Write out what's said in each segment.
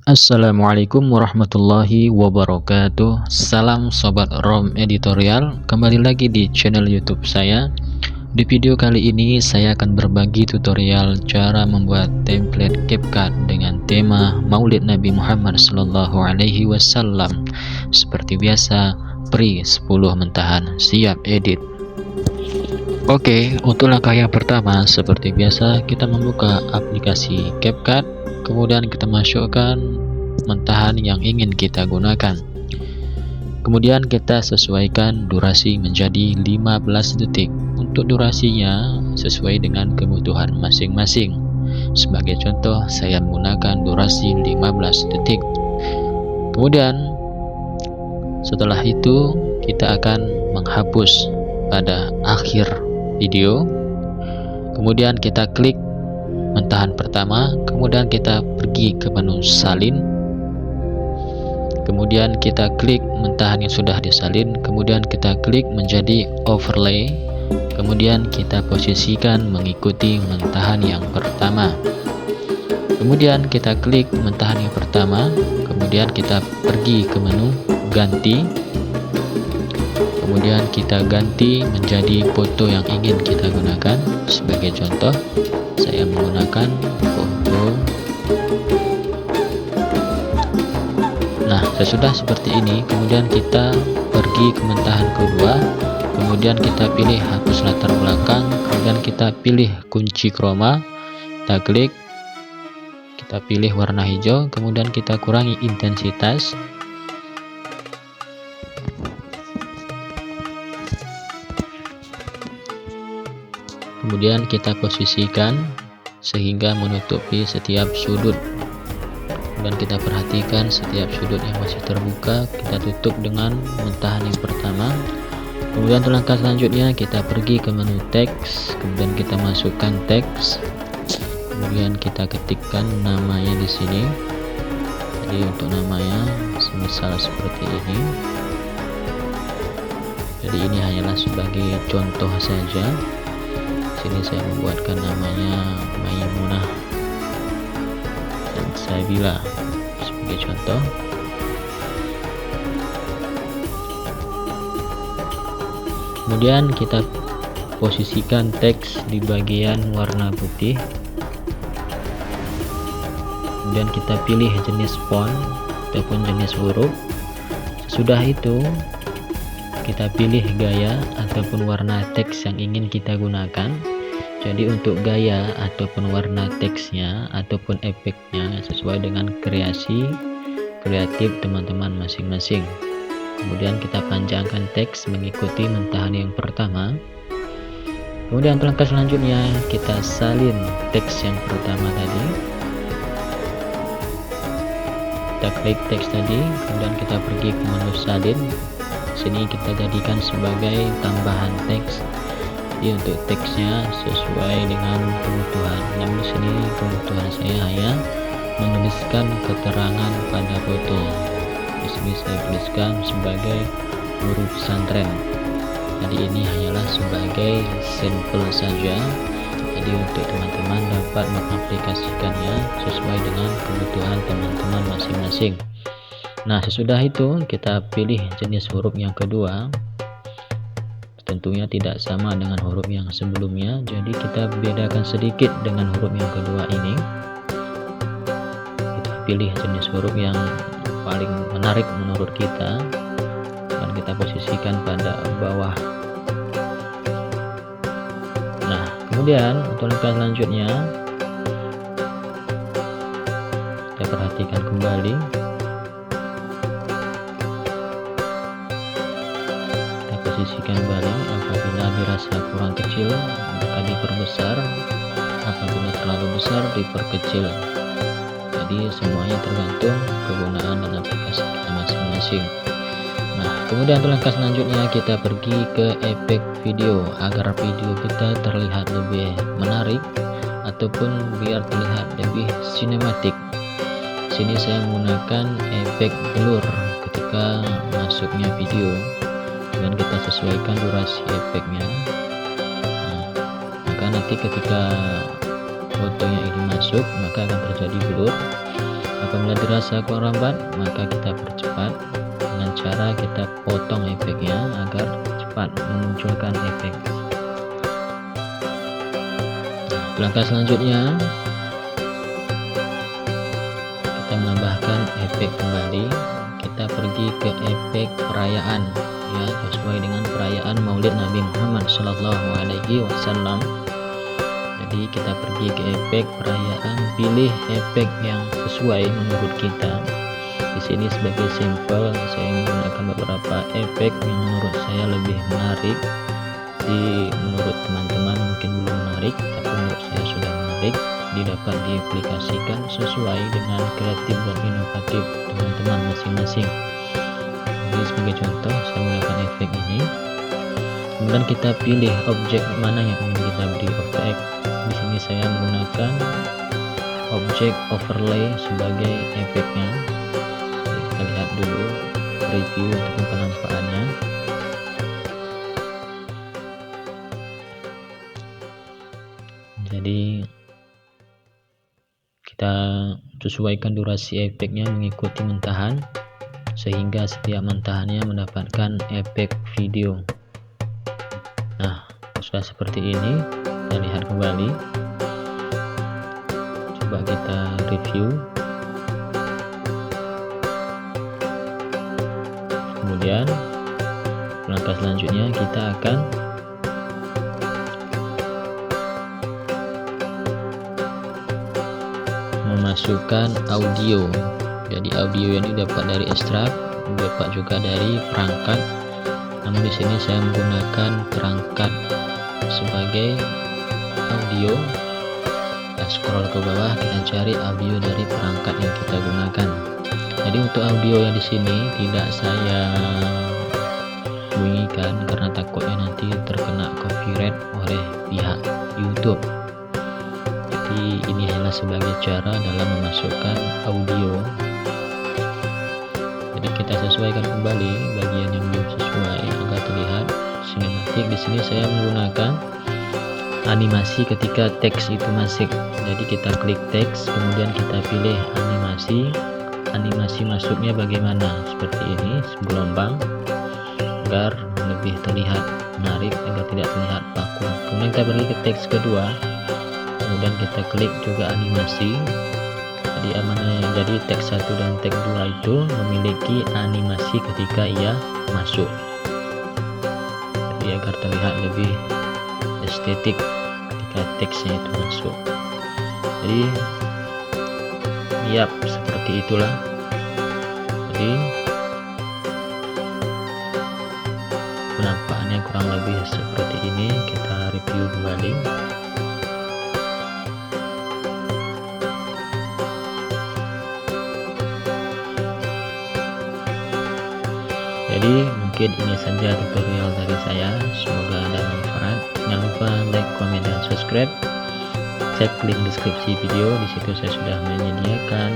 Assalamualaikum warahmatullahi wabarakatuh. Salam Sobat Rom Editorial. Kembali lagi di channel YouTube saya. Di video kali ini saya akan berbagi tutorial cara membuat template CapCut dengan tema Maulid Nabi Muhammad SAW. Seperti biasa, Pri 10 mentahan siap edit. Oke, untuk langkah yang pertama, seperti biasa kita membuka aplikasi CapCut, kemudian kita masukkan mentahan yang ingin kita gunakan. Kemudian kita sesuaikan durasi menjadi 15 detik. Untuk durasinya sesuai dengan kebutuhan masing-masing. Sebagai contoh, saya menggunakan durasi 15 detik. Kemudian setelah itu kita akan menghapus pada akhir video. Kemudian kita klik mentahan pertama, kemudian kita pergi ke menu salin, kemudian kita klik mentahan yang sudah disalin, kemudian kita klik menjadi overlay, kemudian kita posisikan mengikuti mentahan yang pertama. Kemudian kita klik mentahan yang pertama, kemudian kita pergi ke menu ganti, kemudian kita ganti menjadi foto yang ingin kita gunakan. Sebagai contoh, saya menggunakan foto. Nah, sesudah seperti ini, kemudian kita pergi ke mentahan kedua, kemudian kita pilih hapus latar belakang, kemudian kita pilih kunci chroma, kita klik, kita pilih warna hijau, kemudian kita kurangi intensitas. Kemudian kita posisikan sehingga menutupi setiap sudut, dan kita perhatikan setiap sudut yang masih terbuka kita tutup dengan mentahan yang pertama. Kemudian langkah selanjutnya kita pergi ke menu teks, kemudian kita masukkan teks, kemudian kita ketikkan namanya di sini. Jadi untuk namanya semisal seperti ini. Jadi ini hanyalah sebagai contoh saja. Sini saya membuatkan namanya Maimunah dan Sabila sebagai contoh. Kemudian kita posisikan teks di bagian warna putih, kemudian kita pilih jenis font ataupun jenis huruf. Sesudah itu kita pilih gaya ataupun warna teks yang ingin kita gunakan. Jadi untuk gaya ataupun warna teksnya ataupun efeknya sesuai dengan kreatif teman-teman masing-masing. Kemudian kita panjangkan teks mengikuti mentahan yang pertama. Kemudian langkah selanjutnya kita salin teks yang pertama tadi. Kita klik teks tadi, kemudian kita pergi ke menu salin. Sini kita jadikan sebagai tambahan teks. Jadi untuk teksnya sesuai dengan kebutuhan. Namun di sini kebutuhan saya hanya menuliskan keterangan pada foto. Di sini saya tuliskan sebagai huruf pesantren. Jadi ini hanyalah sebagai sampel saja. Jadi untuk teman-teman dapat mengaplikasikannya sesuai dengan kebutuhan teman-teman masing-masing. Nah, sesudah itu kita pilih jenis huruf yang kedua. Tentunya tidak sama dengan huruf yang sebelumnya, jadi kita bedakan sedikit dengan huruf yang kedua ini. Kita pilih jenis huruf yang paling menarik menurut kita dan kita posisikan pada bawah. Nah, kemudian untuk langkah selanjutnya kita perhatikan kembali. Posisikan kembali, apabila dirasa kurang kecil maka diperbesar, apabila terlalu besar diperkecil. Jadi semuanya tergantung kegunaan dan aplikasi kita masing-masing. Nah, kemudian langkah selanjutnya kita pergi ke efek video agar video kita terlihat lebih menarik ataupun biar terlihat lebih sinematik. Sini saya menggunakan efek blur ketika masuknya video. Dan kita sesuaikan durasi efeknya. Nah, maka nanti ketika fotonya ini masuk maka akan terjadi blur. Apabila dirasa kurang lambat, maka kita percepat dengan cara kita potong efeknya agar cepat memunculkan efek. Langkah selanjutnya kita menambahkan efek kembali. Kita pergi ke efek perayaan, ya, sesuai dengan perayaan Maulid Nabi Muhammad SAW. Jadi kita pergi ke efek perayaan, pilih efek yang sesuai menurut kita. Di sini sebagai sampel saya menggunakan beberapa efek yang menurut saya lebih menarik. Menurut teman-teman mungkin belum menarik, tapi menurut saya sudah menarik. Dapat diaplikasikan sesuai dengan kreatif dan inovatif teman-teman masing-masing. Jadi sebagai contoh saya menggunakan efek ini. Kemudian kita pilih objek mana yang ingin kita beri efek. Di sini saya menggunakan objek overlay sebagai efeknya. Jadi kita lihat dulu review untuk penampakannya. Jadi kita sesuaikan durasi efeknya mengikuti mentahan, sehingga setiap mentahannya mendapatkan efek video. Nah, sudah seperti ini. Kita lihat kembali, coba kita review. Kemudian langkah selanjutnya kita akan memasukkan audio. Jadi audio ini dapat dari ekstrak, dapat juga dari perangkat. Namun di sini saya menggunakan perangkat sebagai audio. Kita scroll ke bawah, kita cari audio dari perangkat yang kita gunakan. Jadi untuk audio yang di sini tidak saya bunyikan karena takutnya nanti terkena copyright oleh pihak YouTube. Jadi ini hanya sebagai cara dalam memasukkan audio. Jadi kita sesuaikan kembali bagian yang belum sesuai agar terlihat sinematik. Di sini saya menggunakan animasi ketika teks itu masuk. Jadi kita klik teks, kemudian kita pilih animasi. Animasi masuknya bagaimana? Seperti ini, gelombang, agar lebih terlihat menarik, agar tidak terlihat baku. Kemudian kita pergi ke teks kedua. Kemudian kita klik juga animasi. Jadi teks 1 dan teks 2 itu memiliki animasi ketika ia masuk. Jadi agar terlihat lebih estetik ketika teksnya itu masuk. Jadi seperti itulah. Jadi penampakannya kurang lebih seperti ini. Kita review kembali. Jadi mungkin ini saja tutorial dari saya, semoga ada manfaat. Jangan lupa like, comment, dan subscribe. Cek link deskripsi video, di situ saya sudah menyediakan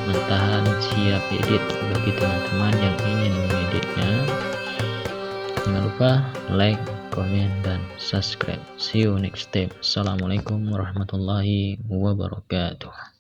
mentahan siap edit bagi teman-teman yang ingin mengeditnya. Jangan lupa like, comment, dan subscribe. See you next time. Assalamualaikum warahmatullahi wabarakatuh.